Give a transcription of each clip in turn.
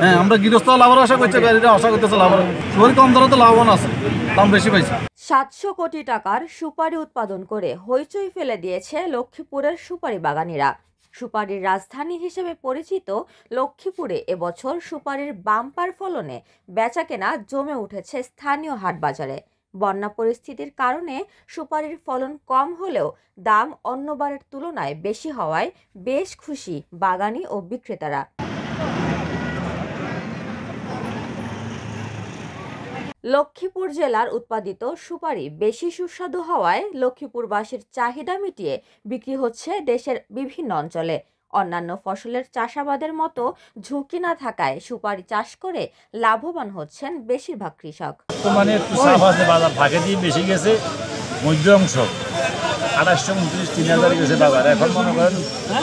হ্যাঁ, আমরা গৃহস্থ লাভের আশা করছি, ব্যাপারীরা আশা করতেছে লাভের। সুপারি কম দরে তো লাভবান আছে, দাম বেশি পাইছে। 700 কোটি টাকার সুপারি উৎপাদন করে হইচই ফেলে দিয়েছে লক্ষ্মীপুরের সুপারি বাগানীরা। সুপারির রাজধানী হিসেবে পরিচিত লক্ষ্মীপুরে এবছর সুপারির বাম্পার ফলনে বেচাকেনা জমে উঠেছে স্থানীয় হাট বাজারে। বন্যা পরিস্থিতির কারণে সুপারির ফলন কম হলেও দাম অন্যবারের তুলনায় বেশি হওয়ায় বেশ খুশি বাগানী ও বিক্রেতারা। লক্ষ্মীপুর জেলার উৎপাদিত সুপারি বেশি সুস্বাদু হওয়ায় লক্ষ্মীপুরবাসীর চাহিদা মিটিয়ে বিক্রি হচ্ছে দেশের বিভিন্ন অঞ্চলে। অন্যান্য ফসলের চাষাবাদের মতো ঝুঁকি না থাকায় সুপারি চাষ করে লাভবান হচ্ছেন বেশিরভাগ কৃষক। মানে একটু চাপ আছে, বাজার ফাঁকে দিয়ে বেশি গেছে, মধ্য অংশ 2829 3000 গেছে বাজার, এখন মনে করেন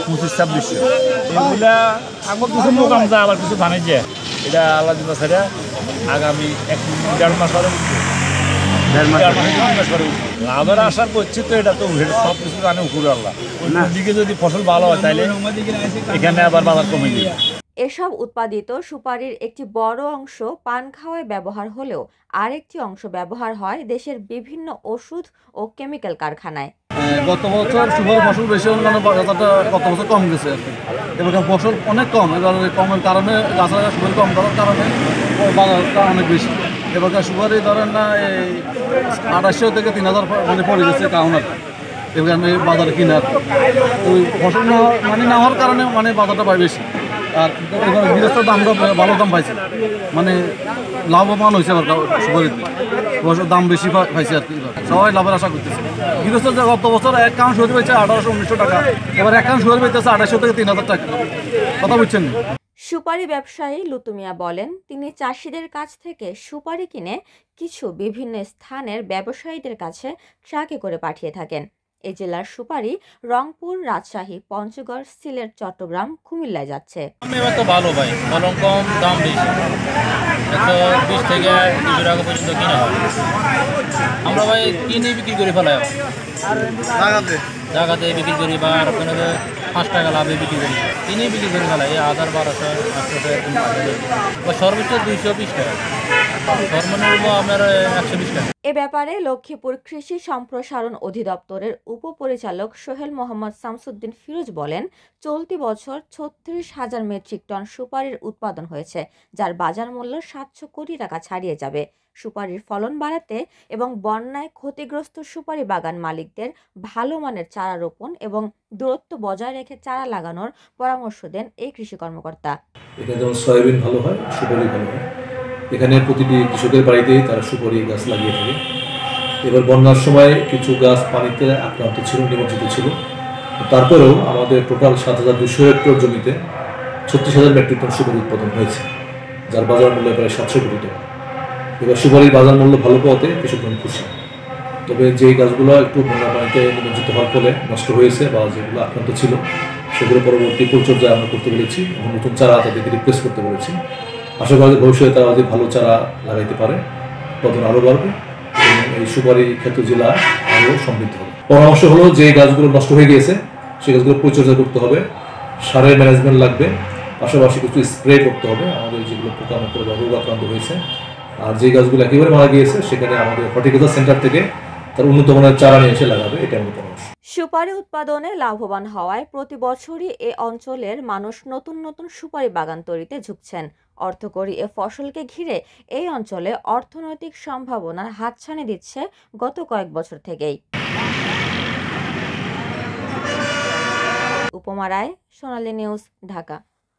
25-2600। এগুলা আমার কিছু মোকাম যায়, আবার কিছু ধানে যায়। এটা আল্লাহ দিবা ছাড়া আগামী 1-1.5 মাস পরে লাভের আশা করছি। তো এটা তো সব কিছু জানে উপরে আল্লাহ। দিকে যদি ফসল ভালো হয় তাহলে এখানে আবার বাজার কমে যায়। এসব উৎপাদিত সুপারির একটি বড় অংশ পান খাওয়ায় ব্যবহার হলেও আরেকটি অংশ ব্যবহার হয় দেশের বিভিন্ন ওষুধ ও কেমিক্যাল কারখানায়। গত বছর সুপারি ফসল বেশি হলে বাজারটা গত বছর কম গেছে আর কি। এবার ফসল অনেক কম, এবার কমের কারণে গাছের সুপারি কম করার কারণে বাজারটা অনেক বেশি। এবার সুপারি ধরেন না এই 2800 থেকে 3000 মানে পড়ে গেছে কাউনার। এবার বাজারে কিনার ওই ফসল না না হওয়ার কারণে বাজারটা পায় বেশি। আর এবার গৃহস্থের দামটা ভালো দাম পাইছে, লাভবান হয়েছে। আবার সুপারিতে দাম বেশি পাইছে আর কি, সবাই লাভের আশা করতেছে। গৃহস্থ যে গত বছর 1 কাউন্ট সুপারি পাইছে 1800-1900 টাকা, এবার 1 কাউন্ট সুপারি পাইতেছে 2800 থেকে 3000 টাকা। কথা বুঝছেন? সুপারি ব্যবসায়ী লুতুমিয়া বলেন, তিনি চাষিদের কাছ থেকে সুপারি কিনে কিছু বিভিন্ন স্থানের ব্যবসায়ীদের কাছে ট্রাকে করে পাঠিয়ে থাকেন। এই জেলার সুপারি রংপুর, রাজশাহী, পঞ্চগড়, সিলেট, চট্টগ্রাম, কুমিল্লায় যাচ্ছে। এবার তো ভালো ভাই, ফলন কম, দাম বেশি, 120 থেকে 200 টাকা পর্যন্ত কিনা হয়। আমরা ভাই কিনে বিক্রি করে ফেলাই, জায়গাতে বিক্রি করি বা 5 টাকা লাভে বিক্রি করি, কিনে বিক্রি করে ফেলাই 1000-1200-800 বা সর্বোচ্চ 220 টাকা, সর্বনিম্ন আপনার 120 টাকা। এ ব্যাপারে লক্ষ্মীপুর কৃষি সম্প্রসারণ অধিদপ্তরের উপপরিচালক সোহেল মোহাম্মদ শামসুদ্দিন ফিরোজ বলেন, চলতি বছর 36,000 মেট্রিক টন সুপারির উৎপাদন হয়েছে, যার বাজার মূল্য 700 কোটি টাকা ছাড়িয়ে যাবে। সুপারির ফলন বাড়াতে এবং বন্যায় ক্ষতিগ্রস্ত সুপারি বাগান মালিকদের ভালো মানের চারা রোপণ এবং দূরত্ব বজায় রেখে চারা লাগানোর পরামর্শ দেন এই কৃষি কর্মকর্তা। এখানে যেমন সয়াবিন ভালো হয়, সুপারি ভালো হয়। এখানে প্রতিটি কৃষকের বাড়িতেই তারা সুপারি গাছ লাগিয়ে থাকে। এবার বন্যার সময় কিছু গাছ পানিতে আক্রান্ত ছিল, নিমজ্জিত ছিল। তারপরেও আমাদের টোটাল 7200 হেক্টর জমিতে 36,000 মেট্রিক টন সুপারি উৎপাদন হয়েছে, যার বাজার মূল্য প্রায় 700 কোটি টাকা। এবার সুপারির বাজার মূল্য ভালো পাওয়াতে কৃষকগণ খুশি। তবে যে গাছগুলো একটু বন্যা পানিতে নিমজ্জিত হওয়ার ফলে নষ্ট হয়েছে বা যেগুলো আক্রান্ত ছিল, সেগুলো পরবর্তী পরিচর্যা আমরা করতে বলেছি এবং নতুন চারা তাদেরকে রিপ্লেস করতে বলেছি। আশা করি ভবিষ্যতে তারা যদি ভালো চারা লাগাইতে পারে, উৎপাদন আরও বাড়বে এবং এই সুপারি ক্ষেত্র জেলা আরও সমৃদ্ধ হবে। পরামর্শ হলো, যে গাছগুলো নষ্ট হয়ে গিয়েছে সেই গাছগুলো পরিচর্যা করতে হবে, সারের ম্যানেজমেন্ট লাগবে, পাশাপাশি কিছু স্প্রে করতে হবে আমাদের যেগুলো পোকামাকড় বা রোগ আক্রান্ত হয়েছে। আর যে গাছগুলো একেবারে মারা গিয়েছে সেখানে আমাদের হর্টিকালচার সেন্টার থেকে তার উন্নত মানের চারা নিয়ে এসে লাগাবে, এটা আমাদের পরামর্শ। সুপারি উৎপাদনে লাভবান হওয়ায় প্রতি বছরই এ অঞ্চলের মানুষ নতুন নতুন সুপারি বাগান তৈরিতে ঝুঁকছেন। অর্থকরী এ ফসলকে ঘিরে এই অঞ্চলে অর্থনৈতিক সম্ভাবনার হাতছানি দিচ্ছে গত কয়েক বছর থেকেই। উপমা রায়, সোনালী নিউজ, ঢাকা।